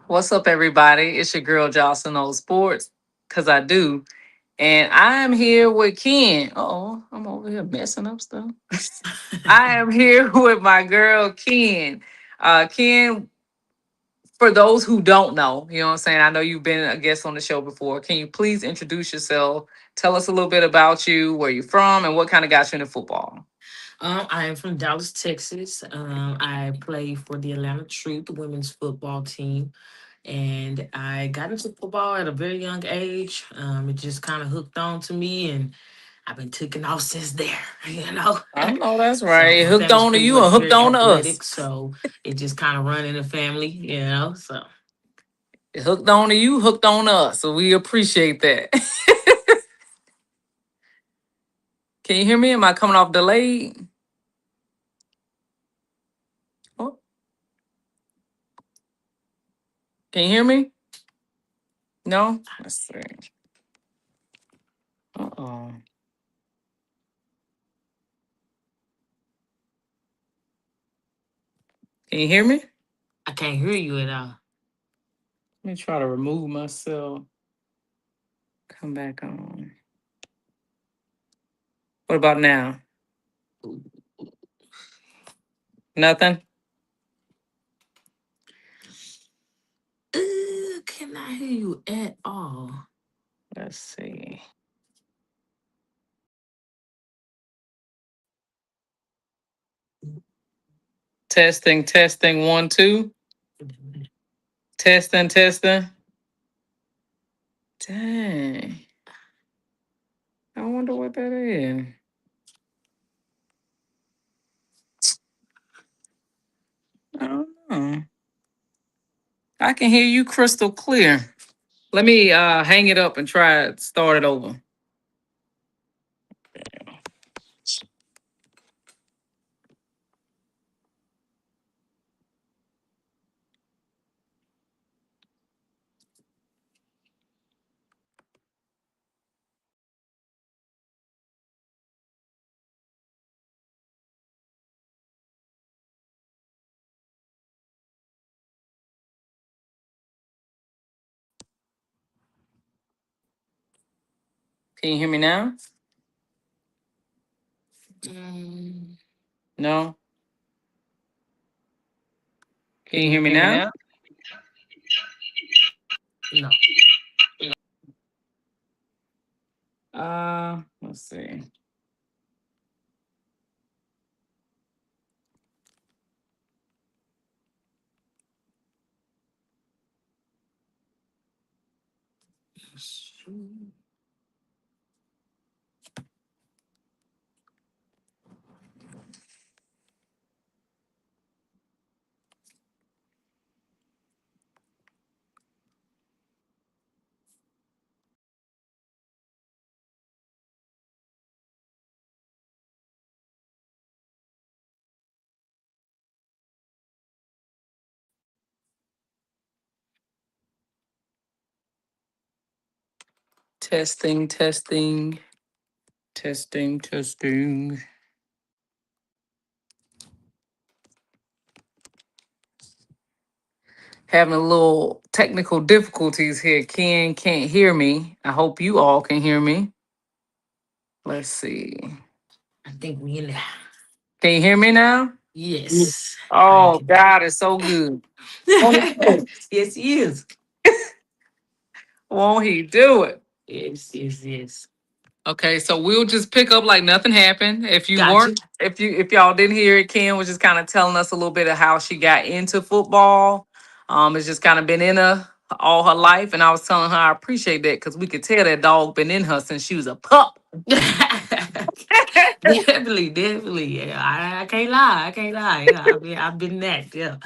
What's up, everybody? It's your girl Jocelyn on Sports, cause I do, and I'm here with Ken. Oh, I'm over here messing up stuff. I am here with my girl Ken. Ken, for those who don't know, you know what I'm saying. I know you've been a guest on the show before. Can you please introduce yourself? Tell us a little bit about you, where you're from, and what kind of got you into football. I am from Dallas, Texas. I play for the Atlanta Truth women's football team, and I got into football at a very young age. It just kind of hooked on to me, and I've been taking off since there. You know, I know that's so right. my Hooked family's on to pretty you or much hooked very on to us. athletic, so it just kind of run in the family. So Hooked on to you, hooked on to us. So we appreciate that. Can you hear me? Am I coming off delayed? Oh, can you hear me? No? Let's see. Uh-oh. Can you hear me? I can't hear you at all. Let me try to remove myself. Come back on. What about now? Nothing? Can I hear you at all? Let's see. Testing, testing, 1, 2. Testing, testing. Dang. I wonder what that is. I don't know. I can hear you crystal clear. Let me hang it up and try it, start it over. Can you hear me now? Mm, No? Can can you you hear me hear me now? now? No. Let's see. Testing, testing, testing, testing. Having a little technical difficulties here. Ken can't hear me. I hope you all can hear me. Let's see. I think we in there. Can you hear me now? Yes, I Oh, can. God is so good. Won't he do it? Yes, he is. Won't he do it? Yes. Okay, so we'll just pick up like nothing happened. If you Gotcha. weren't, if y'all didn't hear it, Ken was just kind of telling us a little bit of how she got into football. It's just kind of been in her all her life, and I was telling her I appreciate that because we could tell that dog been in her since she was a pup. Definitely. Yeah, I can't lie. Yeah, I've been that. Yeah.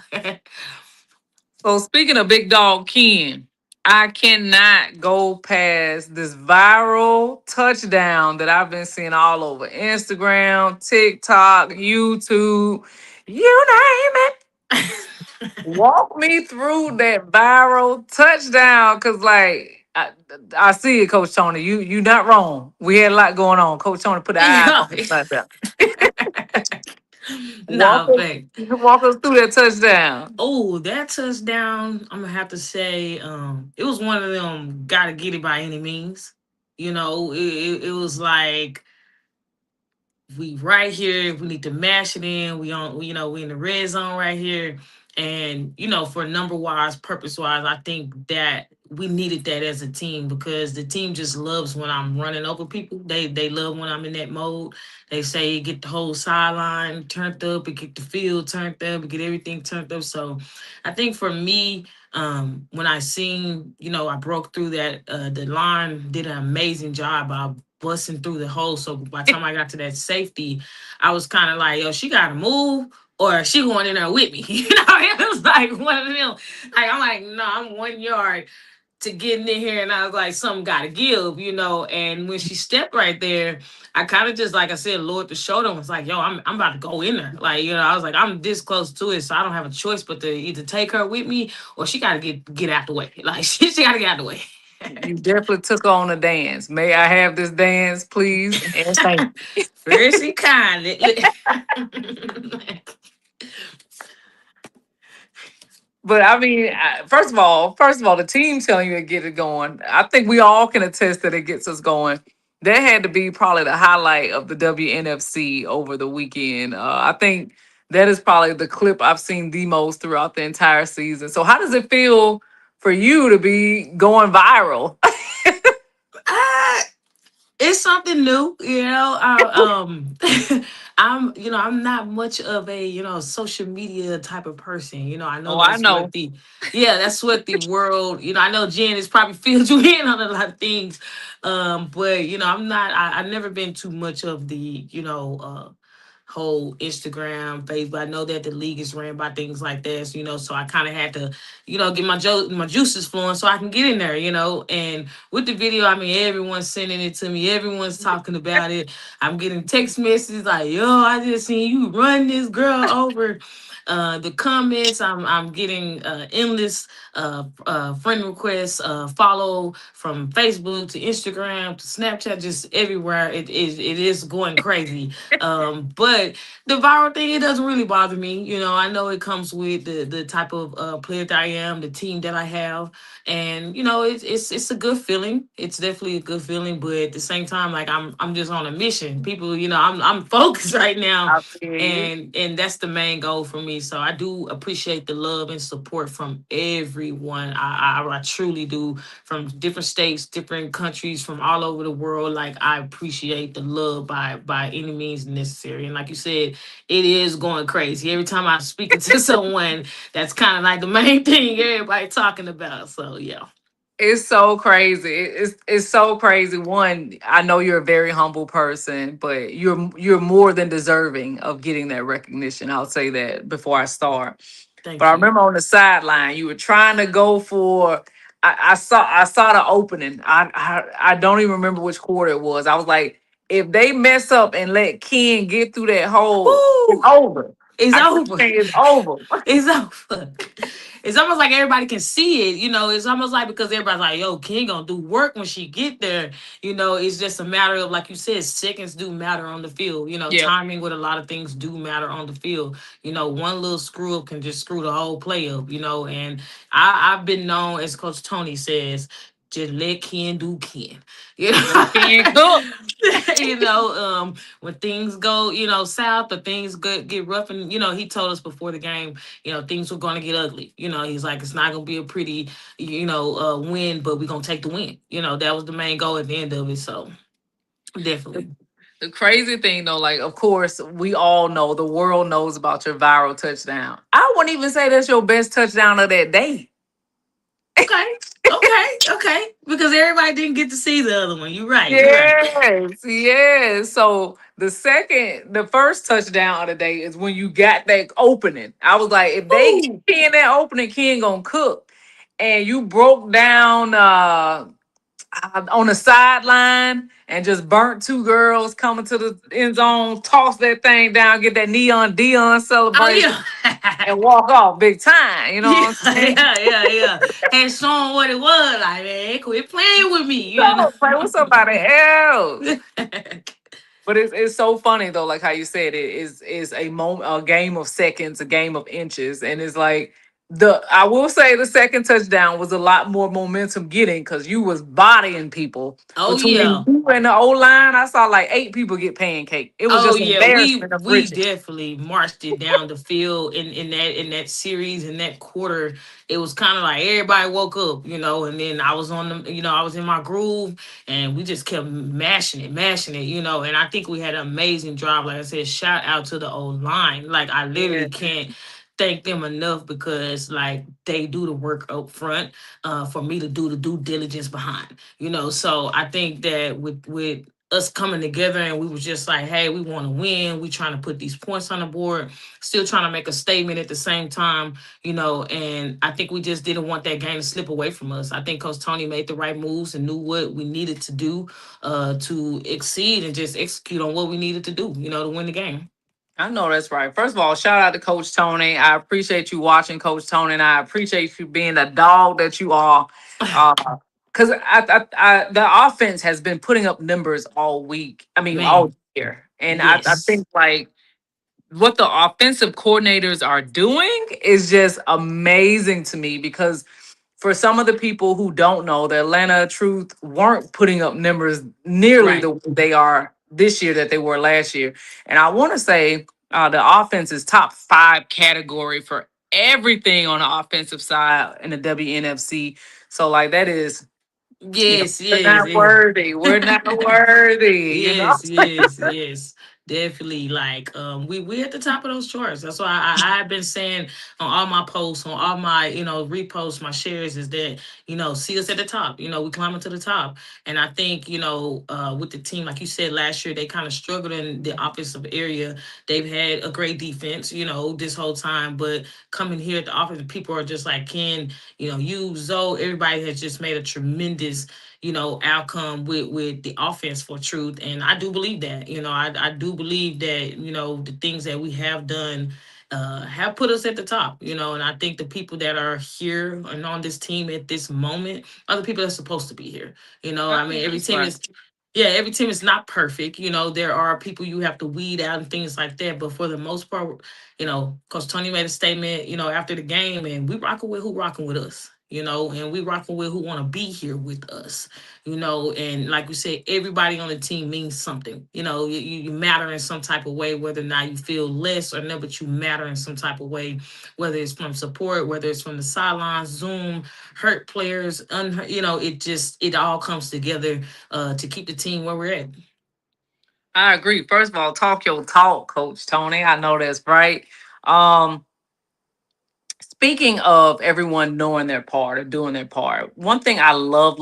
So speaking of big dog Ken, I cannot go past this viral touchdown that I've been seeing all over Instagram, TikTok, YouTube, you name it. Walk me through that viral touchdown, cause like I see it, Coach Tony. You not wrong. We had a lot going on. Coach Tony put the eyes Yeah. on the touchdown. Walk Nah, us, fact. walk us through that touchdown. Oh, that touchdown, I'm gonna have to say, it was one of them gotta get it by any means. It was like we right here. We need to mash it in. We in the red zone right here. And for number wise, purpose wise, I think that we needed that as a team because the team just loves when I'm running over people. They love when I'm in that mode. They say get the whole sideline turned up, and get the field turned up, and get everything turned up. So I think for me, when I seen, I broke through that, the line did an amazing job. I busting through the hole. So by the time I got to that safety, I was kind of like, yo, she got to move or she going in there with me. It was like one of them. Like, I'm like, no, I'm 1 yard to getting in here. And I was like, something got to give. And when she stepped right there, I kind of just, like I said, lowered the shoulder and was like, yo, I'm about to go in there. Like, I was like, I'm this close to it. So I don't have a choice but to either take her with me or she got to get out the way. Like, she got to get out the way. You definitely took on a dance. May I have this dance, please? And thank you. First and kindly. But I mean, first of all, the team telling you to get it going. I think we all can attest that it gets us going. That had to be probably the highlight of the WNFC over the weekend. I think that is probably the clip I've seen the most throughout the entire season. So, how does it feel for you to be going viral? Ah, it's something new, I'm not much of a social media type of person. I know Oh, I that's what know. the yeah, that's what the world. I know Jen has probably filled you in on a lot of things, but I'm not. I've never been too much of the whole Instagram, Facebook. I know that the league is ran by things like this, so I kind of had to, get my juices flowing so I can get in there, and with the video, I mean, everyone's sending it to me. Everyone's talking about it. I'm getting text messages like, "Yo, I just seen you run this girl over." The comments, I'm getting endless friend requests, follow from Facebook to Instagram to Snapchat, just everywhere. It is going crazy. But the viral thing, it doesn't really bother me. I know it comes with the type of player that I am, the team that I have, and it's a good feeling. It's definitely a good feeling, but at the same time, like I'm just on a mission. People, I'm focused right now, I feel you. and that's the main goal for me. So I do appreciate the love and support from everyone. I truly do, from different states, different countries, from all over the world. Like, I appreciate the love by any means necessary. And like you said, it is going crazy. Every time I'm speaking to someone, that's kind of like the main thing everybody talking about. So yeah. It's so crazy. It's so crazy. One, I know you're a very humble person, but you're more than deserving of getting that recognition. I'll say that before I start. But I Thank you. remember on the sideline, you were trying to go for. I saw the opening. I don't even remember which quarter it was. I was like, if they mess up and let Ken get through that hole, it's Woo! over. It's I keep over. saying it's over. It's over. It's almost like everybody can see it. It's almost like, because everybody's like, yo, King gonna do work when she get there. It's just a matter of, like you said, seconds do matter on the field. Yeah. Timing with a lot of things do matter on the field. One little screw up can just screw the whole play up, and I've been known, as Coach Tony says, just let Ken do Ken. You Let know, Ken cook. when things go, south, or things get rough, and he told us before the game, things were going to get ugly. He's like, it's not going to be a pretty, win, but we're going to take the win. That was the main goal at the end of it. So definitely. The crazy thing though, like of course we all know, the world knows about your viral touchdown. I wouldn't even say that's your best touchdown of that day. Okay. Okay. Because everybody didn't get to see the other one. You're right. You're right. Yes, yes. So The first touchdown of the day is when you got that opening. I was like, if they get Ooh. Ken that opening, Ken gonna cook. And you broke down on the sideline and just burnt two girls coming to the end zone, toss that thing down, get that neon Dion Oh celebration, yeah. and walk off big time. You know Yeah, what I'm saying? yeah. And showing what it was, like, man, quit playing with me, you know. So play with somebody else. But it's so funny though, like how you said it is a moment, a game of seconds, a game of inches, and it's like the I will say the second touchdown was a lot more momentum getting because you was bodying people Oh between yeah. you and the O line. I saw like 8 people get pancake. It was Oh just yeah, we embarrassment of we riches. definitely marched it down the field in that series in that quarter. It was kind of like everybody woke up, and then I was on the, I was in my groove, and we just kept mashing it, and I think we had an amazing drive. Like I said, shout out to the old line. Like I Yeah, literally can't thank them enough because like they do the work up front for me to do the due diligence behind, so I think that with us coming together and we was just like, hey, we want to win. We trying to put these points on the board, still trying to make a statement at the same time, and I think we just didn't want that game to slip away from us. I think Coach Tony made the right moves and knew what we needed to do to exceed and just execute on what we needed to do, to win the game. I know that's right. First of all, shout out to Coach Tony. I appreciate you watching Coach Tony, and I appreciate you being the dog that you are. Because the offense has been putting up numbers all week. I mean, all Man, year, and I yes. think like what the offensive coordinators are doing is just amazing to me because for some of the people who don't know, the Atlanta Truth weren't putting up numbers nearly Right. the way they are this year that they were last year. And I want to say the offense is top five category for everything on the offensive side in the WNFC. So like that is, Yes, we're yes, not yes. worthy. We're not worthy. Yes. Definitely. Like we at the top of those charts. That's why I've been saying on all my posts, on all my, reposts, my shares is that, see us at the top. We climbing to the top. And I think, with the team, like you said, last year they kind of struggled in the offensive area. They've had a great defense, this whole time. But coming here at the offense, people are just like, Ken, you, Zoe, everybody has just made a tremendous, outcome with the offense for truth. And I do believe that, I do believe that, the things that we have done have put us at the top, and I think the people that are here and on this team at this moment are the people that's supposed to be here. I I know mean, every that's team right. is, yeah, every team is not perfect. There are people you have to weed out and things like that. But for the most part, because Tony made a statement, after the game, and we rocking with who rocking with us, and we rocking with who want to be here with us, and like we said, everybody on the team means something. You matter in some type of way, whether or not you feel less or no, but you matter in some type of way, whether it's from support, whether it's from the sidelines, Zoom, hurt players, it all comes together to keep the team where we're at. I agree. First of all, talk your talk, Coach Tony. I know that's right. Um, Speaking of everyone knowing their part or doing their part, one thing I love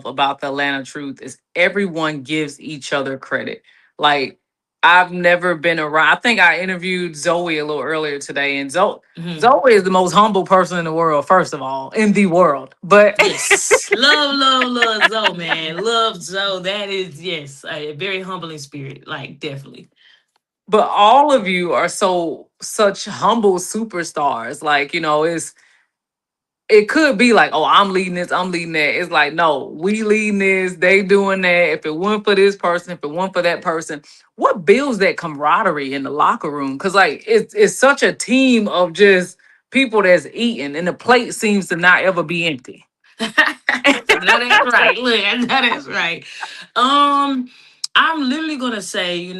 about the Atlanta Truth is everyone gives each other credit. Like I've never been around. I think I interviewed Zoe a little earlier today, and Mhm. Zoe is the most humble person in the world. First of all, in the world, but Yes, love Zoe, man, love Zoe. That is, yes, a very humbling spirit, like definitely. but all of you are such humble superstars. Like it could be like, oh, I'm leading this, I'm leading that. It's like, no, we leading this, they doing that. If it weren't for this person, if it weren't for that person, what builds that camaraderie in the locker room? Because like it's such a team of just people that's eating, and the plate seems to not ever be empty. I know that's right. Look, I know that's right. Um, I'm literally gonna say,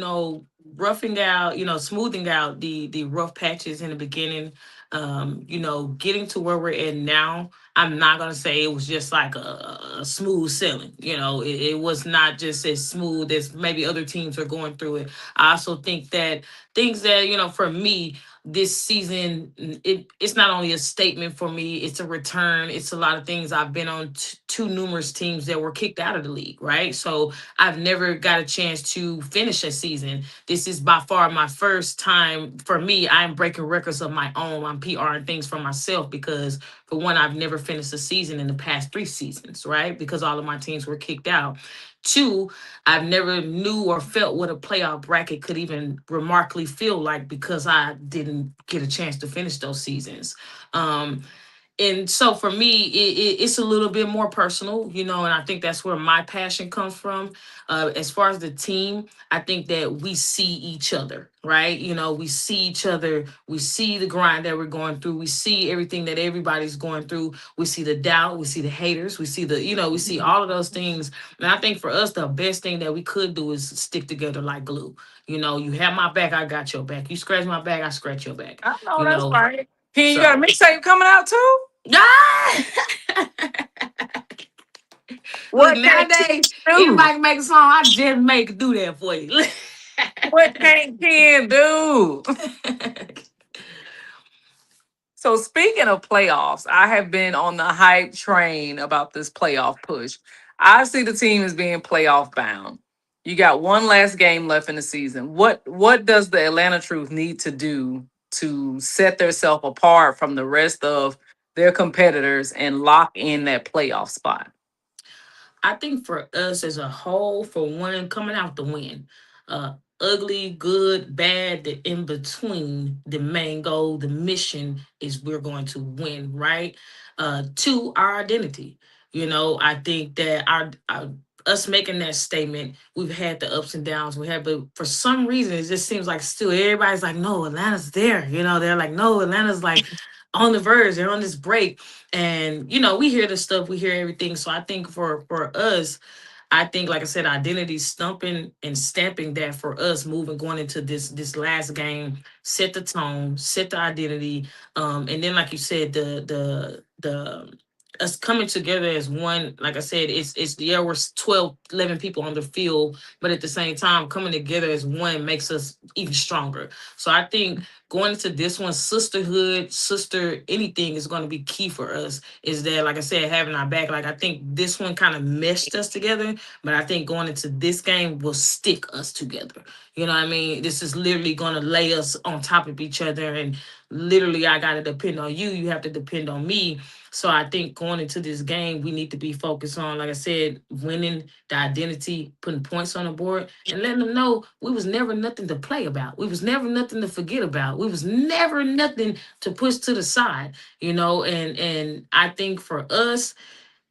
roughing out, smoothing out the rough patches in the beginning. Getting to where we're at now. I'm not gonna say it was just like a smooth sailing. It was not just as smooth as maybe other teams are going through it. I also think that things that for me. this season, it's not only a statement for me, it's a return. It's a lot of things. I've been on two numerous teams that were kicked out of the league, right? So I've never got a chance to finish a season. This is by far my first time. For me, I'm breaking records of my own. I'm PRing things for myself because, for one, I've never finished a season in the past 3 seasons, right? Because all of my teams were kicked out. Two, I've never knew or felt what a playoff bracket could even remarkably feel like because I didn't get a chance to finish those seasons. Um, and so for me, it's a little bit more personal, and I think that's where my passion comes from. As far as the team, I think that we see each other, right? We see each other. We see the grind that we're going through. We see everything that everybody's going through. We see the doubt. We see the haters. We see we see all of those things. And I think for us, the best thing that we could do is stick together like glue. You have my back, I got your back. You scratch my back, I scratch your back. I know You that's know, right. Ken, you got a so. mixtape coming out too? Ah! Look, What can't nowadays, Ken do? anybody can make a song, I just make do that for you. What can't Ken do? So speaking of playoffs, I have been on the hype train about this playoff push. I see the team as being playoff bound. You got one last game left in the season. What does the Atlanta Truth need to do to set themselves apart from the rest of their competitors and lock in that playoff spot? I think for us as a whole, for one, coming out the win, ugly, good, bad, the in between, the main goal, the mission is we're going to win, right? Two, our identity. I think that our us making that statement, we've had the ups and downs we had, but for some reason, it just seems like still everybody's like, no, Atlanta's there. They're like, no, Atlanta's like on the verge. They're on this break, and we hear the stuff, we hear everything. So I think for us, I think, like I said, identity stumping and stamping that for us moving going into this last game, set the tone, set the identity, and then like you said, the us coming together as one. Like I said, it's there was 12, 11 people on the field, but at the same time, coming together as one makes us even stronger. So I think going into this one, sisterhood, sister, anything is going to be key for us. Is that, like I said, having our back. Like I think this one kind of meshed us together, but I think going into this game will stick us together. You know what I mean? This is literally going to lay us on top of each other, and literally, I got to depend on you. You have to depend on me. So I think going into this game, we need to be focused on, like I said, winning the identity, putting points on the board, and letting them know we was never nothing to play about. We was never nothing to forget about. We was never nothing to push to the side. And I think for us,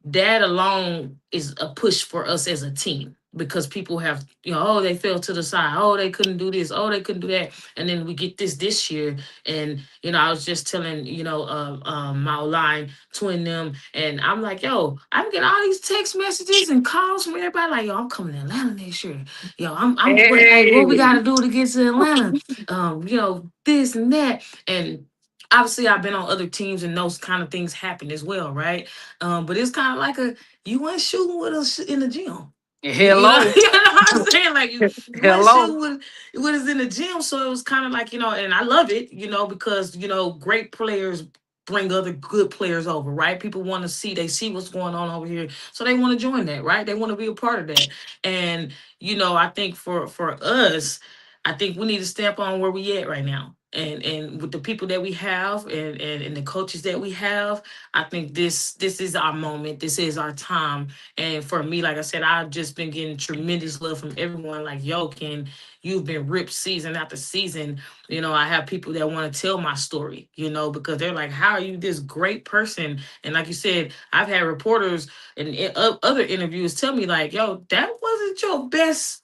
that alone is a push for us as a team because people have, oh, they fell to the side, oh, they couldn't do this, oh, they couldn't do that, and then we get this year. And I was just telling my line twin them, and I'm like, yo, I'm getting all these text messages and calls from everybody like, yo, I'm coming to Atlanta next year. I'm what, hey, what we got Hey, to do to get to Atlanta, this and that. And obviously I've been on other teams and those kind of things happen as well, right? But it's kind of like you went shooting with us in the gym. hello, You know what I'm saying? Like you went hello. shooting with us in the gym. So it was kind of like, and I love it, because, great players bring other good players over, right? People want to see, they see what's going on over here. So they want to join that, right? They want to be a part of that. And, I think for us, I think we need to stamp on where we at right now. And with the people that we have and the coaches that we have, I think this is our moment. This is our time. And for me, like I said, I've just been getting tremendous love from everyone. Like, yo, Ken, you've been ripped season after season. I have people that want to tell my story, because they're like, how are you this great person? And like you said, I've had reporters and other interviews tell me like, yo, that wasn't your best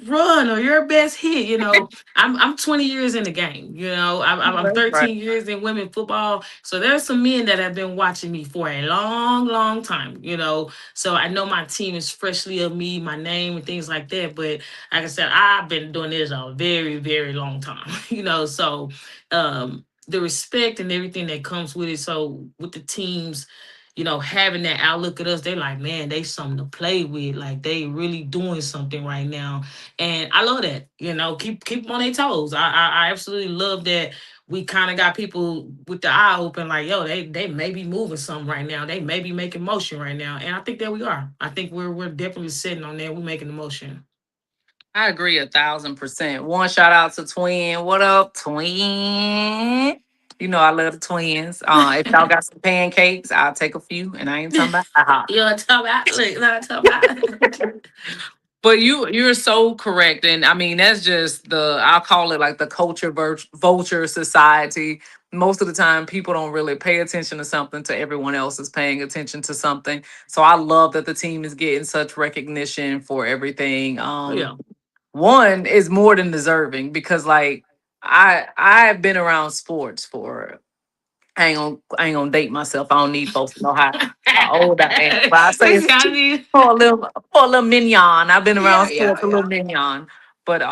run or your best hit. I'm 20 years in the game. I'm That's right. 13 years in women football. So there's some men that have been watching me for a long, long time. So I know my team is freshly of me, my name and things like that. But like I said, I've been doing this a very, very long time. So the respect and everything that comes with it. So with the teams, having that outlook at us, they like, man, they something to play with. Like they really doing something right now, and I love that. Keep them on their toes. I absolutely love that. we kind of got people with the eye open, like, yo, they may be moving something right now. They may be making motion right now, and I think that we are. I think we're definitely sitting on that. We're making the motion. I agree 1,000%. One shout out to Twin. What up, Twin? You know I love the twins. If y'all got some pancakes, I'll take a few, and I ain't talking about You know what I'm talking about? Look, not talking about. But you're so correct, and I mean that's just the I'll call it like the culture vulture society. Most of the time, people don't really pay attention to something till everyone else is paying attention to something. So I love that the team is getting such recognition for everything. Yeah. One is more than deserving because like I've been around sports for I ain't gonna date myself. I don't need folks to know how old I am. But I say We it's see, I mean, for a little mignon. I've been around yeah, yeah, sports a little yeah. mignon. But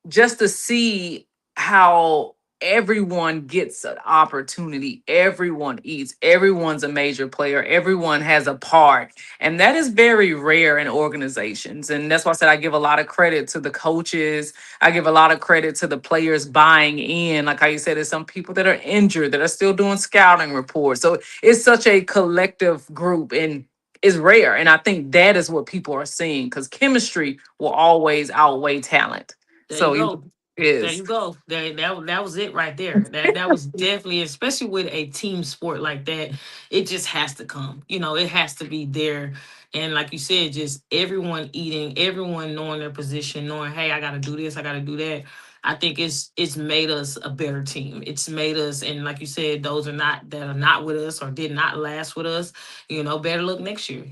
just to see how everyone gets an opportunity, everyone eats, everyone's a major player, everyone has a part. And that is very rare in organizations. And that's why I said I give a lot of credit to the coaches. I give a lot of credit to the players buying in. Like how you said, there's some people that are injured that are still doing scouting reports. So it's such a collective group and it's rare. And I think that is what people are seeing because chemistry will always outweigh talent. There you So it go. There is. you go. That was it right there. That was definitely, especially with a team sport like that, it just has to come. You know, it has to be there. And like you said, just everyone eating, everyone knowing their position, knowing, hey, I gotta do this, I gotta do that. I think it's made us a better team. It's made us, and like you said, those are not that are not with us or did not last with us, better look next year,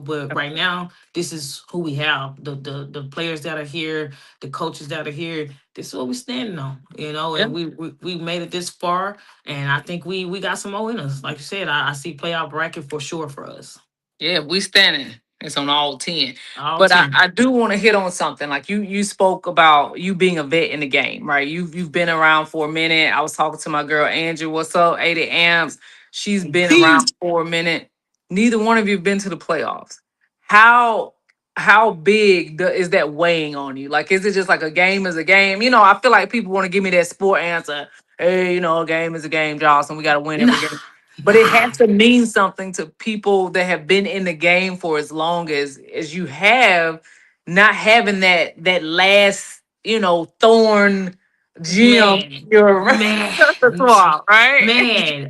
But right now, this is who we have. The players that are here, the coaches that are here, this is what we're standing on, Yeah. and we made it this far, and I think we got some more in us. Like you said, I see playoff bracket for sure for us. Yeah, we standing. It's on all 10. All But I, 10. I do want to hit on something. Like you spoke about you being a vet in the game, right? You've been around for a minute. I was talking to my girl Angie. What's up? 80 amps. She's been around Peace. for a minute. Neither one of you have been to the playoffs. How how big is that weighing on you? Like, is it just like a game is a game? I feel like people want to give me that sport answer. Hey, a game is a game, Jocelyn. We got to win every Nah, game, but it nah. has to mean something to people that have been in the game for as long as you have, not having that last thorn gem Man, in your man, repertoire, right? man.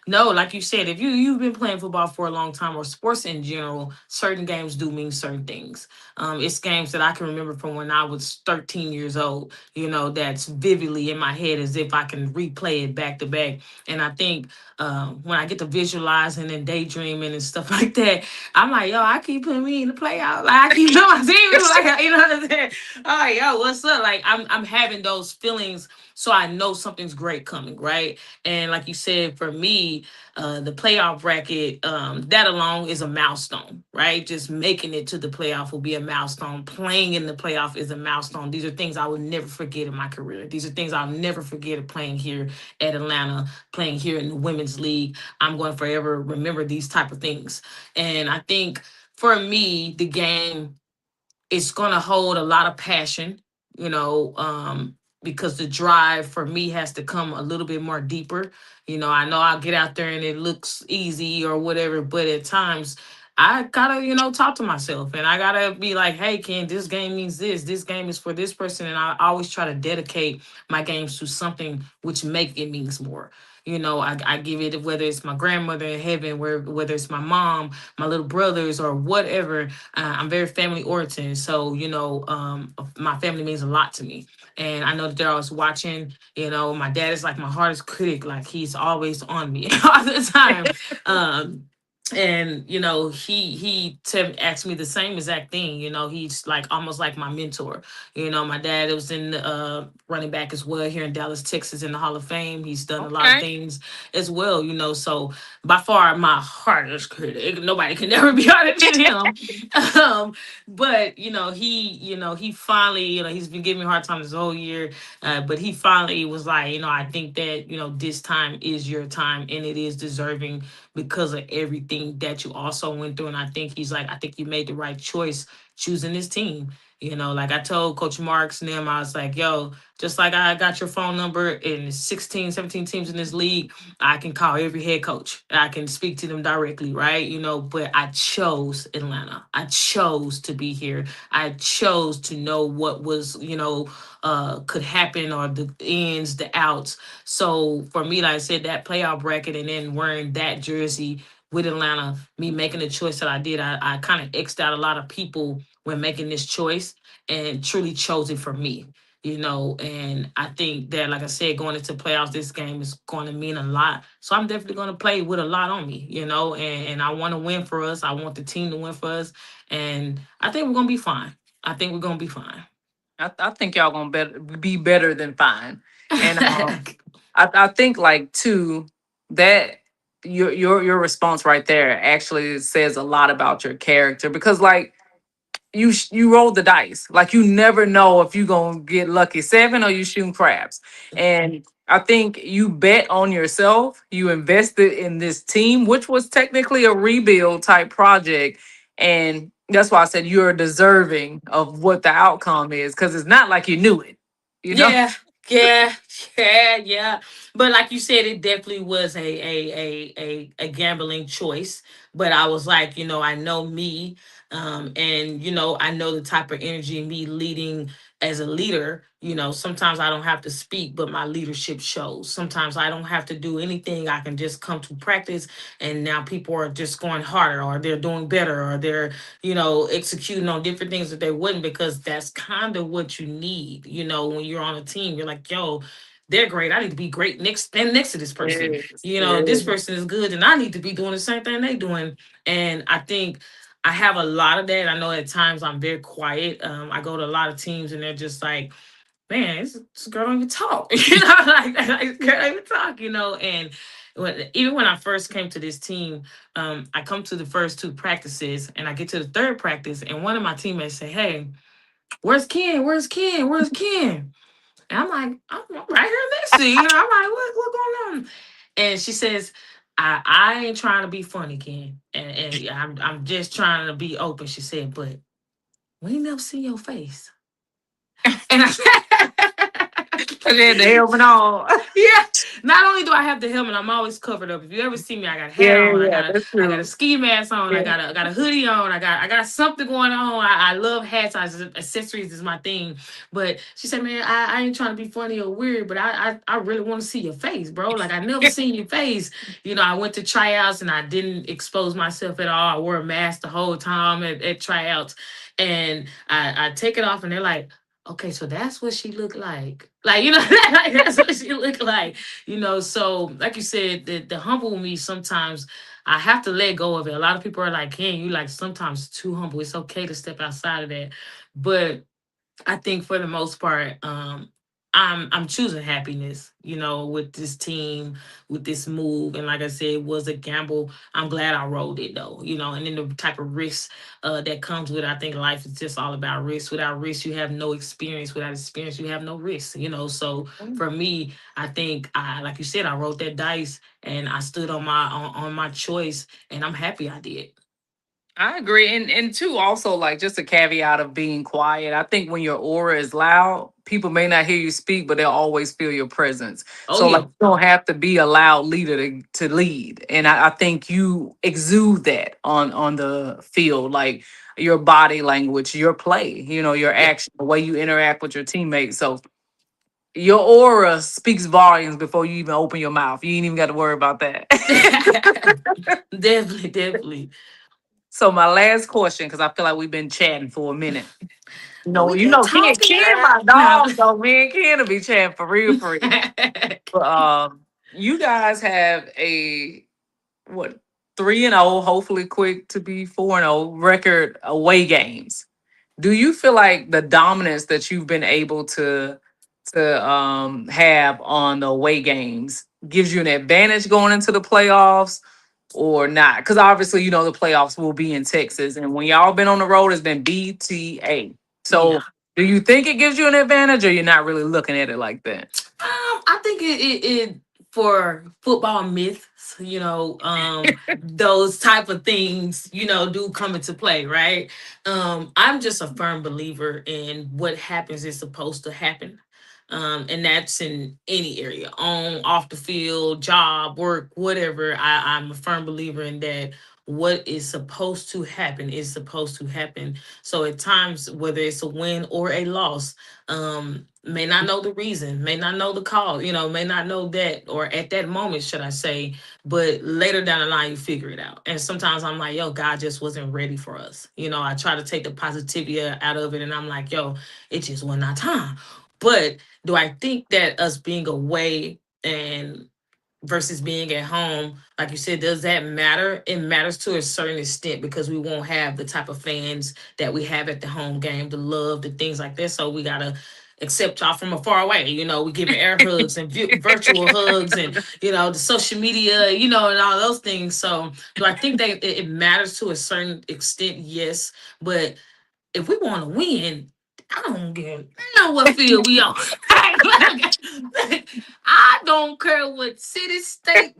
No, like you said, if you've been playing football for a long time or sports in general, certain games do mean certain things. It's games that I can remember from when I was 13 years old. That's vividly in my head as if I can replay it back to back. And I think when I get to visualizing and daydreaming and stuff like that, I'm like, yo, I keep putting me in the playoff. Like I keep doing my team, like what I'm saying. Oh, yo, what's up? Like I'm having those feelings, so I know something's great coming, right? And like you said, for me, the playoff bracket, that alone is a milestone, right? Just making it to the playoff will be a milestone. Playing in the playoff is a milestone. These are things I will never forget in my career. These are things I'll never forget of playing here at Atlanta, playing here in the women's league. I'm going to forever remember these type of things. And I think for me, the game, it's going to hold a lot of passion, you know, because the drive for me has to come a little bit more deeper. I know I'll get out there and it looks easy or whatever, but at times I gotta, talk to myself and I gotta be like, hey, Ken, this game means this. This game is for this person. And I always try to dedicate my games to something which make it means more. I give it, whether it's my grandmother in heaven, whether it's my mom, my little brothers, or whatever. I'm very family oriented, so my family means a lot to me, and I know that they're always watching. My dad is like my hardest critic; like he's always on me all the time. Um, and asked me the same exact thing. He's like almost like my mentor. My dad was in running back as well here in Dallas, Texas, in the Hall of Fame. He's done a lot of Okay. things as well. So by far my hardest critic. Nobody can never be harder than him. um, but he finally, he's been giving me a hard time this whole year. But he finally was like, I think that this time is your time, and it is deserving because of everything that you also went through. And I think he's like, I think you made the right choice choosing this team. Like I told Coach Marks and them, I was like, yo, just like I got your phone number in 16, 17 teams in this league, I can call every head coach. I can speak to them directly, right? But I chose Atlanta. I chose to be here. I chose to know what was, could happen, or the ins, the outs. So for me, like I said, that playoff bracket and then wearing that jersey with Atlanta, me making the choice that I did, I kind of X'd out a lot of people when making this choice, and truly chose it for me. And I think that, like I said, going into playoffs, this game is going to mean a lot. So I'm definitely going to play with a lot on me, and I want to win for us. I want the team to win for us. And I think we're going to be fine. I think we're going to be fine. I think y'all gonna be better than fine. And I think like too that your response right there actually says a lot about your character, because like you roll the dice. Like you never know if you gonna get lucky seven or you shooting craps. And I think you bet on yourself. You invested in this team, which was technically a rebuild type project. And that's why I said you're deserving of what the outcome is, because it's not like you knew it, you know? Yeah, yeah, yeah. But like you said, it definitely was a gambling choice. But I was like, I know me, and I know the type of energy in me leading as a leader. Sometimes I don't have to speak, but my leadership shows. Sometimes I don't have to do anything. I can just come to practice, and now people are just going harder, or they're doing better, or they're executing on different things that they wouldn't, because that's kind of what you need. When you're on a team, you're like, yo, they're great. I need to be great next to this person. Yes, This yes. person is good, and I need to be doing the same thing they doing. And I think I have a lot of that. I know at times I'm very quiet. I go to a lot of teams, and they're just like, man, this girl don't even talk. Like girl don't even talk. And even when I first came to this team, I come to the first two practices, and I get to the third practice, and one of my teammates say, "Hey, where's Ken? Where's Ken? Where's Ken?" And I'm like, I'm right here next to you. I'm like, what going on? And she says, I ain't trying to be funny, Ken, and yeah, I'm just trying to be open. She said, but we ain't never see your face. And Cause you had the helmet on. yeah. Not only do I have the helmet, I'm always covered up. If you ever see me, I got a Yeah, hat yeah, on. I yeah. got a That's I got a true. ski mask on. I Yeah. got a hoodie on. I got something going on. I love hats. Accessories is my thing. But she said, man, I ain't trying to be funny or weird, but I really want to see your face, bro. Like I never seen your face. I went to tryouts and I didn't expose myself at all. I wore a mask the whole time at tryouts, and I take it off, and they're like, okay, so that's what she looked like, like, that's what she looked like. So like you said, the humble me, sometimes I have to let go of it. A lot of people are like, can you, like, sometimes too humble. It's okay to step outside of that. But I think for the most part, I'm choosing happiness, with this team, with this move. And like I said, it was a gamble. I'm glad I rolled it though, and then the type of risk that comes with it. I think life is just all about risk. Without risk, you have no experience. Without experience, you have no risk. So for me, I think like you said, I rolled that dice and I stood on my choice, and I'm happy I did. I agree. And two, also like just a caveat of being quiet. I think when your aura is loud, people may not hear you speak, but they'll always feel your presence. Oh So like yeah. you don't have to be a loud leader to lead. And I think you exude that on the field, like your body language, your play, your Yeah. action, the way you interact with your teammates. So your aura speaks volumes before you even open your mouth. You ain't even got to worry about that. Definitely, definitely. So my last question, because I feel like we've been chatting for a minute. Well, No, we been talking, Ken, girl. my No. dog, though. Me and Ken will be chatting for real, for real. But you guys have a what 3-0, hopefully quick to be 4-0 record away games. Do you feel like the dominance that you've been able to have on the away games gives you an advantage going into the playoffs or not? Because obviously, the playoffs will be in Texas, and when y'all been on the road, it's been BTA. Yeah. So, do you think it gives you an advantage, or you're not really looking at it like that? I think it. for football myths, those type of things, do come into play, right? I'm just a firm believer in what happens is supposed to happen. And that's in any area, on, off the field, job, work, whatever. I'm a firm believer in that. What is supposed to happen is supposed to happen. So at times, whether it's a win or a loss, may not know the reason, may not know the cause, may not know that, or at that moment, should I say, but later down the line, you figure it out. And sometimes I'm like, yo, God just wasn't ready for us. I try to take the positivity out of it, and I'm like, yo, it just wasn't our time. But do I think that us being away and versus being at home, like you said, does that matter? It matters to a certain extent because we won't have the type of fans that we have at the home game, the love, the things like that. So we gotta accept y'all from afar away. We giving air hugs and virtual hugs, and the social media, and all those things. So do I think that it matters to a certain extent? Yes, but if we want to win, I don't give a damn what field we on. I don't care what city, state,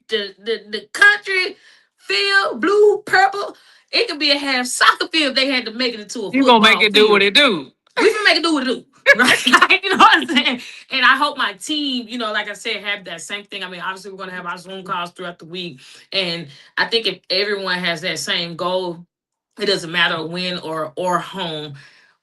the country, field, blue, purple. It could be a half soccer field if they had to make it into a You gonna make football it do what field. it do. We can make it do what it do. Right? Like, you know what I'm saying? And I hope my team, like I said, have that same thing. I mean, obviously, we're going to have our Zoom calls throughout the week. And I think if everyone has that same goal, it doesn't matter win or home,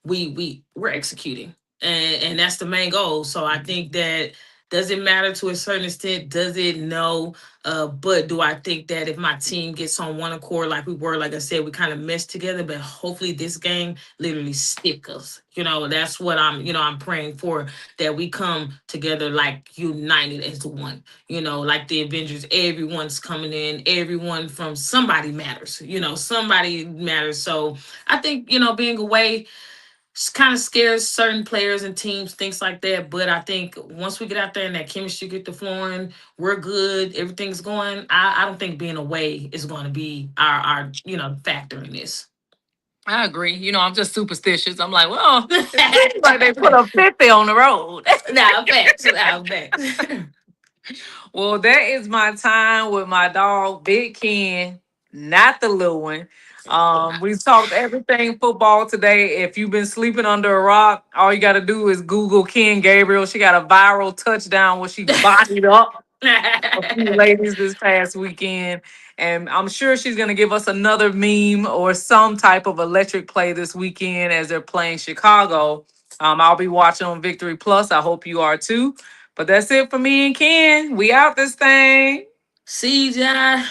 we're executing, and that's the main goal. So I think that, does it matter to a certain extent? Does it? No. But do I think that if my team gets on one accord, like we were, like I said, we kind of meshed together, but hopefully this game literally stick us. That's what I'm praying for, that we come together like united as one. Like the Avengers, everyone's coming in, everyone from somebody matters. Somebody matters. So I think, being away kind of scares certain players and teams, things like that. But I think once we get out there and that chemistry get to flowing, we're good, everything's going. I don't think being away is going to be our factor in this. I agree. I'm just superstitious. I'm like, well, it seems like they put a 50 on the road. Now facts, now facts. Well, that is my time with my dog, Big Ken, not the little one. We talked everything football today. If you've been sleeping under a rock, all you got to do is Google Ken Gabriel. She got a viral touchdown where she bodied up a few ladies this past weekend. And I'm sure she's going to give us another meme or some type of electric play this weekend as they're playing Chicago. I'll be watching on Victory Plus. I hope you are too. But that's it for me and Ken. We out this thing. See ya.